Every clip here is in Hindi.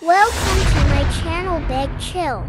Welcome to my channel Big Chill.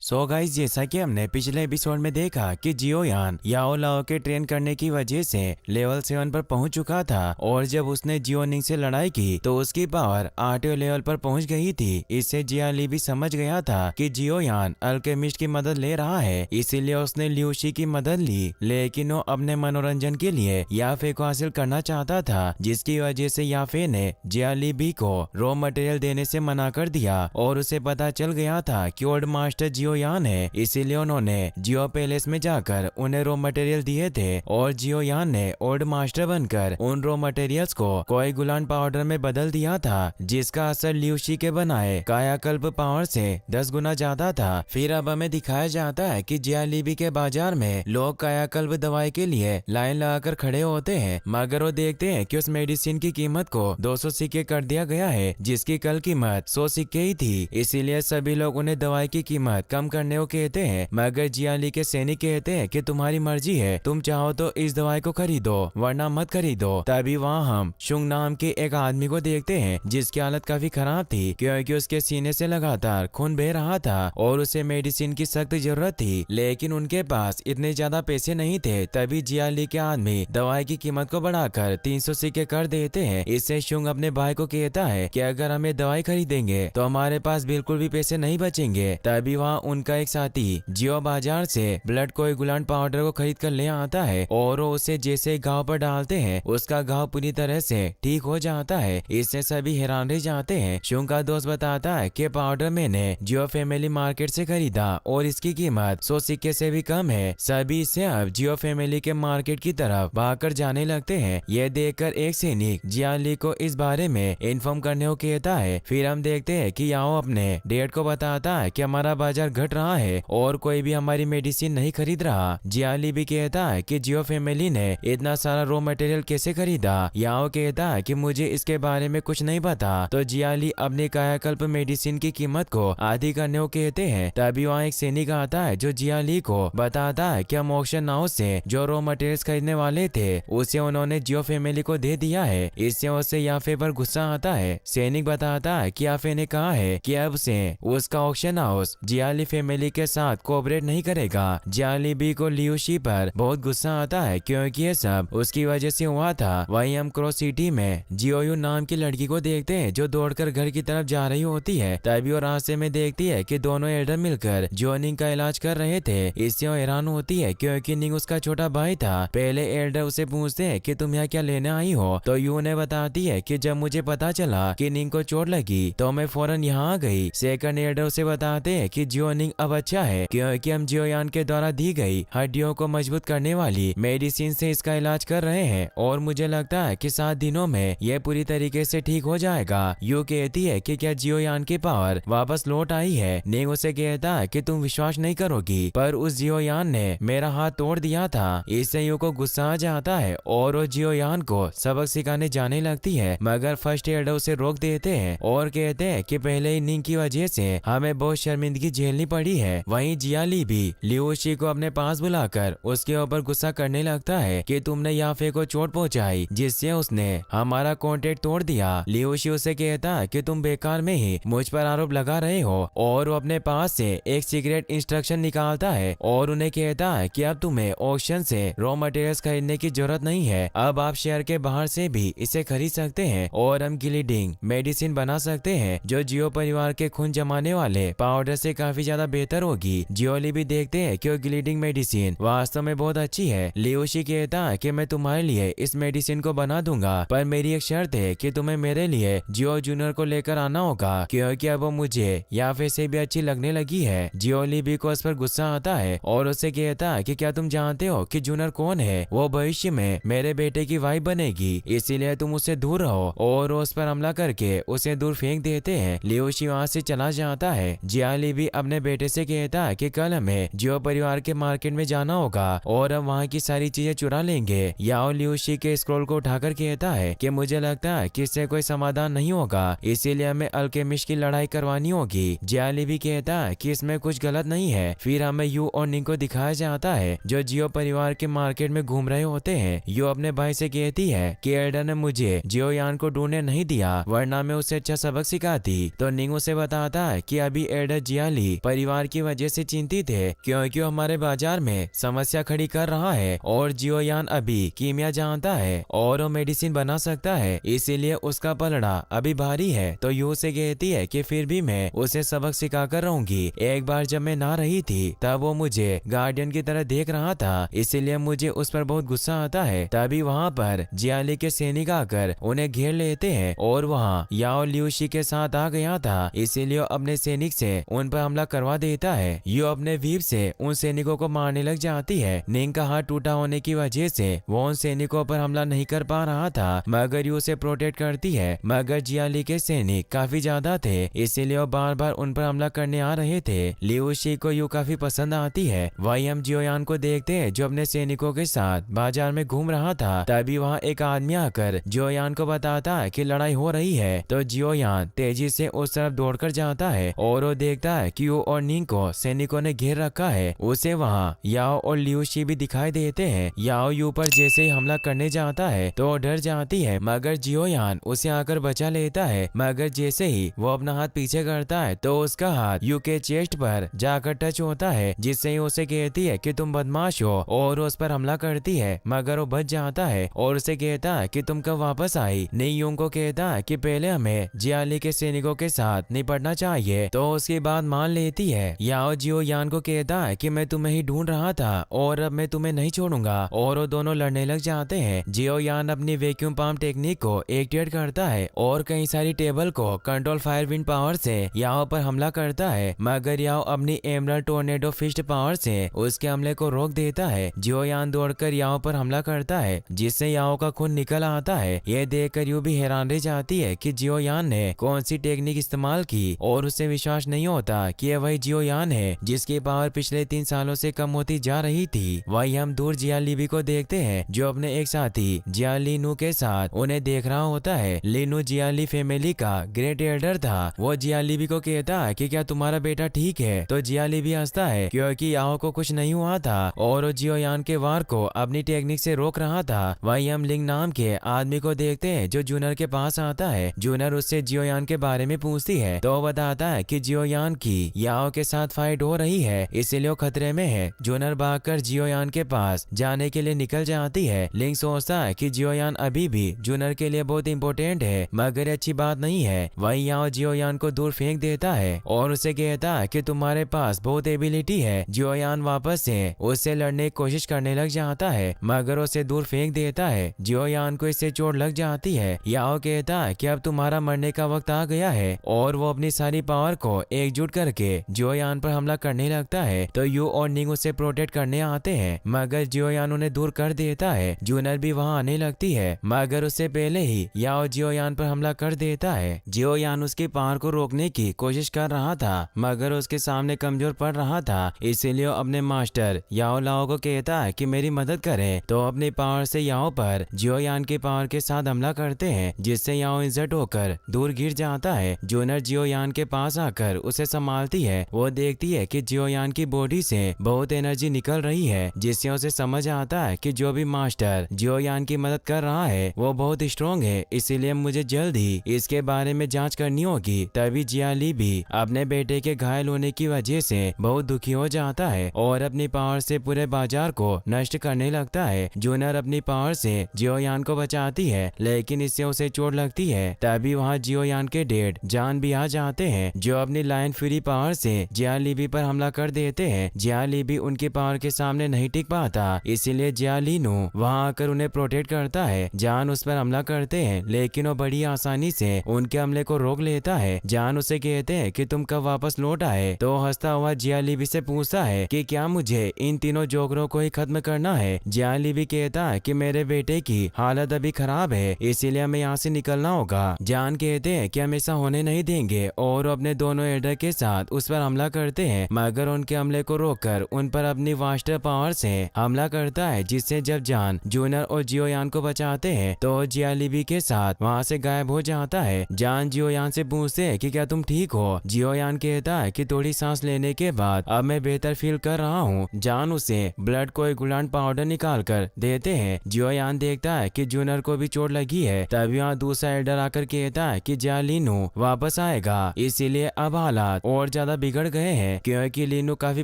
So guys, जैसा कि हमने पिछले एपिसोड में देखा कि जियो यान याओ लाओ के ट्रेन करने की वजह से लेवल 7 पर पहुंच चुका था और जब उसने जियो निंग से लड़ाई की तो उसकी पावर 8वें लेवल पर पहुंच गई थी। इससे जिया ली भी समझ गया था कि जियो यान अल्केमिस्ट की मदद ले रहा है, इसीलिए उसने ल्यूशी की मदद ली। लेकिन वो अपने मनोरंजन के लिए याफे को हासिल करना चाहता था, जिसकी वजह से याफे ने जिया ली बी को रॉ मटेरियल देने से मना कर दिया और उसे पता चल गया था कि ओल्ड मास्टर जियो यान है, इसीलिए उन्होंने जियो पैलेस में जाकर उन्हें रॉ मटेरियल दिए थे और जियो यान ने ओल्ड मास्टर बनकर उन रॉ मटेरियल्स को कोई गुलान पाउडर में बदल दिया था, जिसका असर ल्यूशी के बनाए कायाकल्प पावर से 10 गुना ज्यादा था। फिर अब हमें दिखाया जाता है कि जियालीबी के बाजार में लोग कायाकल्प दवाई के लिए लाइन लगाकर खड़े होते हैं, मगर वो देखते हैं कि उस मेडिसिन की कीमत को 200 सिक्के कर दिया गया है, जिसकी कल कीमत 100 सिक्के ही थी। इसीलिए सभी लोग उन्हें दवाई की कीमत कम करने को कहते हैं, मगर जियाली के सैनिक कहते हैं कि तुम्हारी मर्जी है, तुम चाहो तो इस दवाई को खरीदो वरना मत खरीदो। तभी वहाँ हम शुंग नाम के एक आदमी को देखते हैं जिसकी हालत काफी खराब थी, क्योंकि उसके सीने से लगातार खून बह रहा था और उसे मेडिसिन की सख्त जरूरत थी, लेकिन उनके पास इतने ज्यादा पैसे नहीं थे। तभी जियाली के आदमी दवाई की कीमत को बढ़ाकर 300 सिक्के कर देते हैं। इससे शुंग अपने भाई को कहता है कि अगर हमें दवाई खरीदेंगे तो हमारे पास बिल्कुल भी पैसे नहीं बचेंगे। तभी वहाँ उनका एक साथी जियो बाजार से ब्लड कोएगुलेंट पाउडर को खरीद कर ले आता है और वो उसे जैसे घाव पर डालते हैं उसका घाव पूरी तरह से ठीक हो जाता है। इससे सभी हैरान रह जाते हैं। शुंग का दोस्त बताता है कि पाउडर मैंने जियो फैमिली मार्केट से खरीदा और इसकी कीमत 100 सिक्के से भी कम है। सभी इससे अब जियो फैमिली के मार्केट की तरफ भागकर जाने लगते हैं। यह देखकर एक सैनिक जियाली को इस बारे में इन्फॉर्म करने को कहता है। फिर हम देखते हैं कि याओ अपने डैड को बताता है कि हमारा बाजार घट रहा है और कोई भी हमारी मेडिसिन नहीं खरीद रहा। जियाली भी कहता है कि जियो फैमिली ने इतना सारा रॉ मटेरियल कैसे खरीदा। याओ कहता है कि मुझे इसके बारे में कुछ नहीं पता। तो जियाली अपने कायाकल्प मेडिसिन की कीमत को आधी करने को कहते हैं। तभी वहाँ एक सैनिक आता है जो जियाली को बताता है कि हम ऑक्शन हाउस से जो रॉ मटेरियल खरीदने वाले थे उसे उन्होंने जियो फैमिली को दे दिया है। इससे उसे याफे पर गुस्सा आता है। सैनिक बताता है कि याफे ने कहा है कि अब से उसका ऑक्शन हाउस जियाली फैमिली के साथ कोऑपरेट नहीं करेगा। जियाली बी को ल्यूशी पर बहुत गुस्सा आता है क्योंकि ये सब उसकी वजह से हुआ था। वहीं हम क्रॉस सिटी में जियोयू नाम की लड़की को देखते हैं जो दौड़कर घर की तरफ जा रही होती है। तभी वो रास्ते में देखती है कि दोनों एल्डर मिलकर जियो निंग का इलाज कर रहे थे। इससे वो हैरान होती है क्योंकि निंग उसका छोटा भाई था। पहले एल्डर उसे पूछते हैं कि तुम यहाँ क्या लेने आई हो, तो यू ने बताती है कि जब मुझे पता चला कि निंग को चोट लगी तो मैं फौरन यहाँ आ गई। सेकंड एल्डर उसे बताते हैं कि जियो निंग अब अच्छा है क्योंकि हम जियो यान के द्वारा दी गई हड्डियों को मजबूत करने वाली मेडिसिन से इसका इलाज कर रहे हैं और मुझे लगता है कि 7 दिनों में यह पूरी तरीके से ठीक हो जाएगा। यू कहती है कि क्या जियो यान की पावर वापस लौट आई है। निंग उसे कहता है कि तुम विश्वास नहीं करोगी पर उस जियो यान ने मेरा हाथ तोड़ दिया था। इससे यू को गुस्सा आ जाता है और वो जियो यान को सबक सिखाने जाने लगती है, मगर फर्स्ट एड उसे रोक देते हैं और कहते हैं कि पहले ही निंग की वजह से हमें बहुत शर्मिंदगी झेलनी पड़ी है। वहीं जियाली भी ल्यूशी को अपने पास बुलाकर उसके ऊपर गुस्सा करने लगता है कि तुमने याफे को चोट पहुंचाई जिससे उसने हमारा कॉन्टेक्ट तोड़ दिया। ल्यूशी उसे कहता है कि तुम बेकार में ही मुझ पर आरोप लगा रहे हो और वो अपने पास से एक सीक्रेट इंस्ट्रक्शन निकालता है और उन्हें कहता है कि अब तुम्हें ऑक्शन से रॉ मटेरियल्स खरीदने की जरूरत नहीं है, अब आप शहर के बाहर से भी इसे खरीद सकते हैं और हम ग्लीडिंग मेडिसिन बना सकते हैं जो जियो परिवार के खून जमाने वाले पाउडर से काफी ज्यादा बेहतर होगी। जियोली भी देखते हैं कि ग्लीडिंग मेडिसिन वास्तव में बहुत अच्छी है। ल्यूशी कहता है कि मैं तुम्हारे लिए इस मेडिसिन को बना दूंगा पर मेरी एक शर्त है कि तुम्हें मेरे लिए जियो जूनियर को लेकर आना होगा क्योंकि अब वो मुझे याफे से भी अच्छी लगने लगी है। जियोली भी को उस पर गुस्सा आता है और उससे कहता है कि क्या तुम जानते हो कि जूनियर कौन है, वो भविष्य में मेरे बेटे की वाइफ बनेगी, इसीलिए तुम उससे दूर रहो और उस पर हमला करके उसे दूर फेंक देते हैं। ल्यूशी वहाँ से चला जाता है। जियाली भी अपने बेटे से कहता है कि कल हमें जियो परिवार के मार्केट में जाना होगा और हम वहाँ की सारी चीजें चुरा लेंगे। याओ लियूशी के स्क्रोल को उठाकर कहता है कि मुझे लगता है कि इससे कोई समाधान नहीं होगा, इसीलिए हमें अल्केमिस्ट की लड़ाई करवानी होगी। जियाली भी कहता है कि इसमें कुछ गलत नहीं है। फिर हमें यू और निंग को दिखाया जाता है जो जियो परिवार के मार्केट में घूम रहे होते हैं। यू अपने भाई से कहती है कि एल्डर ने मुझे जियो यान को ढूंढने नहीं दिया, वरना मैं उसे अच्छा सबक सिखाती। तो निंग उसे बताता है कि अभी एल्डर जियाली परिवार की वजह से चिंतित है क्योंकि हमारे बाजार में समस्या खड़ी कर रहा है और जियो यान अभी कीमिया जानता है और वो मेडिसिन बना सकता है, इसीलिए उसका पलड़ा अभी भारी है। तो यू से कहती है कि फिर भी मैं उसे सबक सिखा कर रहूंगी। एक बार जब मैं ना रही थी तब वो मुझे गार्डियन की तरह देख रहा था, इसीलिए मुझे उस पर बहुत गुस्सा आता है। तभी वहाँ पर जियाली के सैनिक आकर उन्हें घेर लेते हैं और वहाँ याओ लियूशी के साथ आ गया था, इसीलिए अपने सैनिक से उन पर हमला करवा देता है। यू अपने वीप से उन सैनिकों को मारने लग जाती है। निंग का हाथ टूटा होने की वजह से वो उन सैनिकों पर हमला नहीं कर पा रहा था, मगर यू उसे प्रोटेक्ट करती है। मगर जियाली के सैनिक काफी ज्यादा थे, इसीलिए वो बार बार उन पर हमला करने आ रहे थे। लियूशी को यू काफी पसंद आती है। वही हम जियोयान को देखते हैं जो अपने सैनिकों के साथ बाजार में घूम रहा था। तभी वहाँ एक आदमी आकर जियोयान को बताता है कि लड़ाई हो रही है। तो जियोयान तेजी से उस तरफ दौड़कर जाता है और वो देखता है कि यू और निंग को सैनिकों ने घेर रखा है। उसे वहाँ याओ और लियूशी भी दिखाई देते हैं। याओ यू पर जैसे ही हमला करने जाता है तो डर जाती है, मगर जियोयान उसे आकर बचा लेता है। मगर जैसे ही वो अपना हाथ पीछे करता है तो उसका हाथ यू के चेस्ट पर जाकर टच होता है, जिससे ही उसे कहती है कि तुम बदमाश हो और उस पर हमला करती है। मगर वो बच जाता है और उसे कहता है कि तुम कब वापस आई। नी यूंग को कहता है कि पहले हमें जियाली के सैनिकों के साथ निपटना चाहिए, तो उसकी बात मान लेती है। याओ जियोयान को कहता है कि मैं तुम्हें ही ढूंढ रहा था और अब मैं तुम्हें नहीं छोड़ूंगा, और वो दोनों लड़ने लग जाते हैं। जियोयान अपनी वैक्यूम पाम टेक्निक को एक्टिवेट करता है और कई सारी टेबल को कंट्रोल फायर विंड पावर से याओ पर हमला करता है, मगर याओ अपनी एमरल्ड टोर्नेडो फिस्ट पावर से उसके हमले को रोक देता है। जियोयान दौड़कर याओ पर हमला करता है, जिससे याओ का खून निकल आता है। ये देखकर यू भी हैरान रह जाती है कि जियोयान ने कौन सी टेक्निक इस्तेमाल की और उसे विश्वास नहीं होता कि यह वही जियोयान है जिसकी पावर पिछले 3 सालों से कम होती जा रही थी। वही हम दूर जियालीबी को देखते हैं जो अपने एक साथी जियालीनू के साथ उन्हें देख रहा होता है। लिनू जियाली फैमिली का ग्रेट एल्डर था। वो जियालीबी को कहता है कि क्या तुम्हारा बेटा ठीक है? तो जियालीबी हंसता है क्योंकि याओ को कुछ नहीं हुआ था और वो जियोयान के वार को अपनी टेक्निक से रोक रहा था। वही हम लिंग नाम के आदमी को देखते हैं जो जूनर के पास आता है। जूनर उससे जियोयान के बारे में पूछती है तो वो बताता है कि जियोयान की याओ के साथ फाइट हो रही है, इसीलिए वो खतरे में है। जूनर भागकर जियोयान के पास जाने के लिए निकल जाती है। लिंग सोचता है कि जियोयान अभी भी जूनर के लिए बहुत इंपॉर्टेंट है, मगर अच्छी बात नहीं है। वही याओ जियोयान को दूर फेंक देता है और उसे कहता है कि तुम्हारे पास बहुत एबिलिटी है। जियोयान वापस से उससे लड़ने की कोशिश करने लग जाता है, मगर उसे दूर फेंक देता है। जियोयान को इससे चोट लग जाती है। याओ कहता है कि अब तुम्हारा मरने का वक्त आ गया है और वो अपनी सारी पावर को एकजुट करके जियोयान पर हमला करने लगता है। तो यू और निंग उसे प्रोटेक्ट करने आते हैं, मगर जियोयान उन्हें दूर कर देता है। जूनर भी वहाँ आने लगती है, मगर उससे पहले ही याओ जियोयान पर हमला कर देता है। जियोयान उसकी पावर को रोकने की कोशिश कर रहा था, मगर उसके सामने कमजोर पड़ रहा था, इसीलिए अपने मास्टर याओ लाओ को कहता है कि मेरी मदद करे। तो अपनी पावर से याओ पर जियोयान की पावर के साथ हमला करते हैं, जिससे याओ इंजर्ड होकर दूर गिर जाता है। जूनर जियोयान के पास आकर उसे संभालती है। वो देखती है कि जियोयान की बॉडी से बहुत एनर्जी निकल रही है, जिससे उसे समझ आता है कि जो भी मास्टर जियोयान की मदद कर रहा है वो बहुत स्ट्रॉन्ग है, इसीलिए मुझे जल्द ही इसके बारे में जांच करनी होगी। तभी जियाली भी अपने बेटे के घायल होने की वजह से बहुत दुखी हो जाता है और अपनी पावर से पूरे बाजार को नष्ट करने लगता है। जूनर अपनी पावर से जियोयान को बचाती है, लेकिन इससे उसे चोट लगती है। तभी वहाँ जियोयान के डेड जान भी आ जाते हैं, जो अपनी लाइन फ्री पावर से जियालीबी पर हमला कर देते हैं। जियालीबी उनकी पावर के सामने नहीं टिक पाता, इसीलिए जियालीनू वहाँ आकर उन्हें प्रोटेक्ट करता है। जान उस पर हमला करते हैं, लेकिन वो बड़ी आसानी से उनके हमले को रोक लेता है। जान उसे कहते हैं कि तुम कब वापस लौट आए? तो हंसता हुआ जियालीबी से पूछता है कि क्या मुझे इन तीनों जोकरों को ही खत्म करना है? जियालीबी कहता है कि मेरे बेटे की हालत अभी खराब है, इसीलिए हमें यहाँ से निकलना होगा। जान कहते हैं कि हम ऐसा होने नहीं देंगे और अपने दोनों एल्डर के साथ उस पर पर हमला करते हैं, मगर उनके हमले को रोककर उन पर अपनी वास्टर पावर से हमला करता है, जिससे जब जान जूनियर और जियोयान को बचाते हैं तो जियालीबी के साथ वहाँ से गायब हो जाता है। जान जियोयान से पूछते हैं कि क्या तुम ठीक हो। जियोयान कहता है कि थोड़ी सांस लेने के बाद अब मैं बेहतर फील कर रहा हूँ। जान उसे ब्लड को गुलान पाउडर निकाल कर देते हैं। जियोयान देखता है कि जूनियर को भी चोट लगी है। तभी वहाँ दूसरा एल्डर आकर कहता है कि जा लीनू वापस आएगा, इसीलिए अब हालात और ज्यादा बिगड़ गए हैं क्योंकि लीनू काफी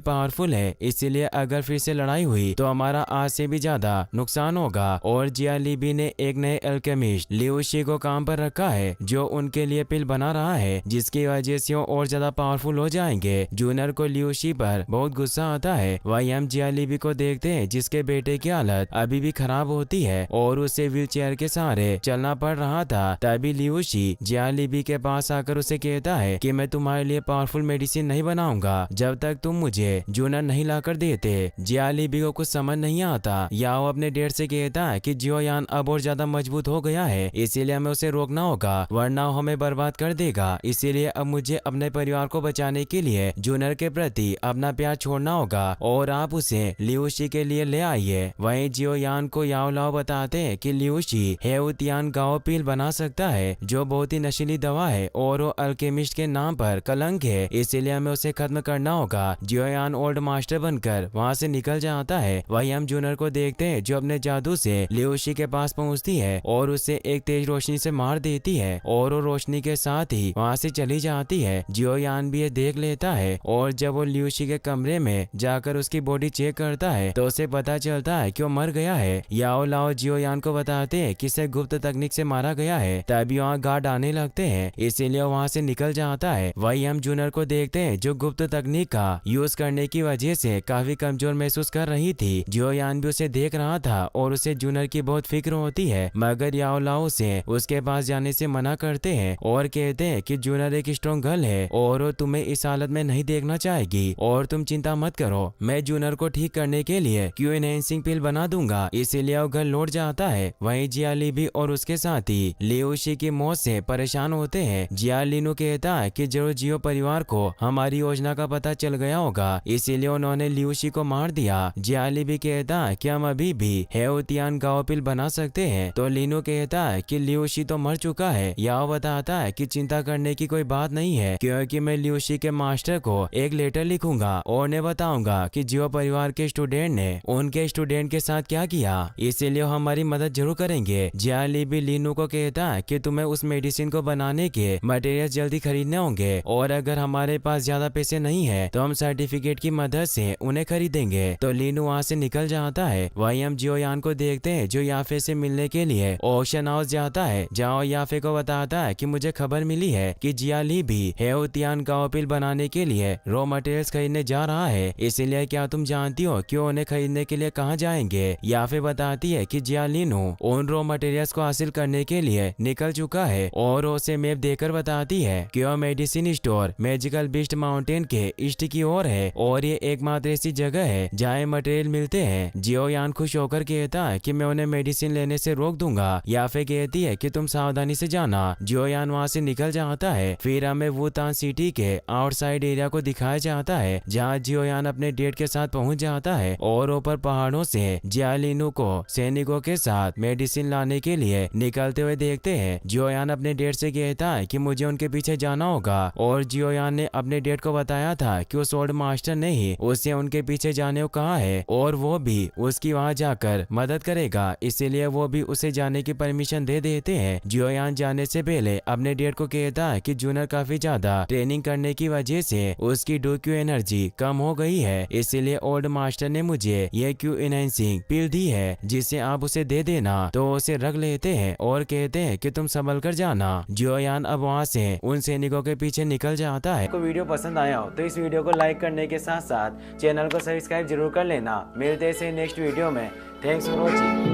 पावरफुल है, इसीलिए अगर फिर से लड़ाई हुई तो हमारा आज से भी ज्यादा नुकसान होगा। और जियालीबी ने एक नए अल्केमिस्ट लियूशी को काम पर रखा है जो उनके लिए पिल बना रहा है, जिसकी वजह से वो और ज्यादा पावरफुल हो जाएंगे। जूनियर को लियूशी पर बहुत गुस्सा आता है। वही हम जियालीबी को देखते हैं जिसके बेटे की हालत अभी भी खराब होती है और उसे व्हील चेयर के सहारे चलना पड़ रहा था। तभी लियूशी जियालीबी के पास आकर उसे कहता है कि मैं तुम्हारे लिए पावरफुल मेडिसिन नहीं बनाऊंगा जब तक तुम मुझे जूनियर नहीं लाकर देते। जियालीबी को कुछ समझ नहीं आता। याओ अपने डेड से कहता है कि जियोयान अब और ज्यादा मजबूत हो गया है, इसीलिए हमें उसे रोकना होगा वरना वो हमें बर्बाद कर देगा। इसीलिए अब मुझे अपने परिवार को बचाने के लिए जूनियर के प्रति अपना प्यार छोड़ना होगा और आप उसे लियूशी के लिए ले आइए। वहीं जियोयान को याओ लाओ बताते हैं कि लियूशी हेउतियान गाओ पील बना सकता है जो बहुत ही नशीली दवा है और वो अल्केमिस्ट के नाम पर कलंक है, इसीलिए हमें उसे खत्म करना होगा। जियोयान ओल्ड मास्टर बनकर वहाँ से निकल जाता है। वही हम जूनियर को देखते हैं जो अपने जादू से लियूशी के पास पहुँचती है और उसे एक तेज रोशनी से मार देती है और वो रोशनी के साथ ही वहाँ से चली जाती है। जियोयान भी ये देख लेता है और जब वो लियूशी के कमरे में जाकर उसकी बॉडी चेक करता है तो उसे पता चलता है कि वो मर गया है। याओ लाओ जियोयान को बताते हैं कि इसे गुप्त तकनीक से मारा गया है। तभी वहाँ गार्ड आने लगते हैं, इसीलिए वहाँ से निकल जाता है। वही हम जूनियर को देखते हैं जो गुप्त तकनीक का यूज करने की वजह से काफी कमजोर महसूस कर रही थी। जियोयान भी उसे देख रहा था और उसे जूनियर की बहुत फिक्र होती है, मगर याओ लाओ से उसके पास जाने से मना करते हैं और कहते हैं कि जूनियर एक स्ट्रॉन्ग गर्ल है और वो तुम्हें इस हालत में नहीं देखना चाहेगी और तुम चिंता मत करो, मैं जूनियर को ठीक करने के लिए क्यू एनहेंसिंग पिल बना दूंगा। इसीलिए वो घर लौट जाता है। वहीं जियालीबी और उसके साथी लियूशी की मौत से परेशान होते हैं। जियालीनू कहता है कि जरूर जियो परिवार को हमारी योजना का पता चल गया होगा, इसीलिए उन्होंने लियूशी को मार दिया। जियालीबी कहता है कि हम अभी भी हेउतियान गाओ पिल बना सकते हैं, तो लीनू कहता है कि लियूशी तो मर चुका है। याओ बताता है कि चिंता करने की कोई बात नहीं है क्योंकि मैं लियूशी के मास्टर को एक लेटर लिखूंगा और उन्हें बताऊंगा कि जियो परिवार के स्टूडेंट ने उनके स्टूडेंट के साथ क्या किया, इसीलिए हमारी मदद जरूर करेंगे। जियालीबी लीनू को कहता है कि तुम्हें उस मेडिसिन को बनाने के मटेरियल जल्दी खरीदने होंगे और अगर हमारे पास ज्यादा पैसे नहीं है तो हम सर्टिफिकेट की मदद से उन्हें खरीदेंगे। तो लीनू वहाँ से निकल जाता है। वही हम जियोयान को देखते हैं जो याफे से मिलने के लिए ऑक्शन हाउस जाता है, जहाँ याफे को बताता है कि मुझे खबर मिली है कि जियालीबी हेउतियान गाओ पिल बनाने के लिए रॉ मटेरियल्स खरीदने जा रहा है, इसीलिए क्या तुम जानती हो कि उन्हें खरीदने के लिए कहाँ जाएंगे। याफे बताती है कि जियालीनू उन रॉ मटेरियल्स को हासिल करने के लिए निकल चुका है और उसे मैप देकर बताती है कि वह medicine store magical beast mountain के ईस्ट की ओर है और ये एकमात्र ऐसी जगह है जहाँ मटेरियल मिलते हैं। जियोयान खुश होकर कहता है कि मैं उन्हें मेडिसिन लेने से रोक दूंगा। याफे कहती है कि तुम सावधानी से जाना। जियोयान वहाँ से निकल जाता है। फिर हमें वुतान सिटी के आउटसाइड एरिया को दिखाया जाता है जहाँ जियोयान अपने डेट के साथ पहुँच जाता है और ऊपर पहाड़ों से जियालीनू को सैनिकों के साथ मेडिसिन लाने के लिए निकलते हुए देखते हैं। जियोयान अपने डेट से कहता है कि मुझे उनके पीछे जाना होगा और जियोयान ने अपने डेट को बताया था कि उस ओल्ड मास्टर ने ही उसे उनके पीछे जाने को कहा है और वो भी उसकी वहाँ जाकर मदद करेगा, इसीलिए वो भी उसे जाने की परमिशन दे देते हैं। जियोयान जाने से पहले अपने डेट को कहता है कि जूनियर काफी ज्यादा ट्रेनिंग करने की वजह से उसकी डोक्यू एनर्जी कम हो गई है, इसीलिए ओल्ड मास्टर ने मुझे ये क्यू एनहेंसिंग पिल दी है जिसे आप उसे दे देना। तो उसे रख लेते हैं और कहते हैं कि तुम संभल कर जाना। जियोयान अब वहाँ से उन सैनिकों के पीछे निकल जाता है। आपको वीडियो पसंद आया हो तो इस वीडियो को लाइक करने के साथ साथ चैनल को सब्सक्राइब जरूर कर लेना। मिलते हैं नेक्स्ट वीडियो में। Thanks for watching.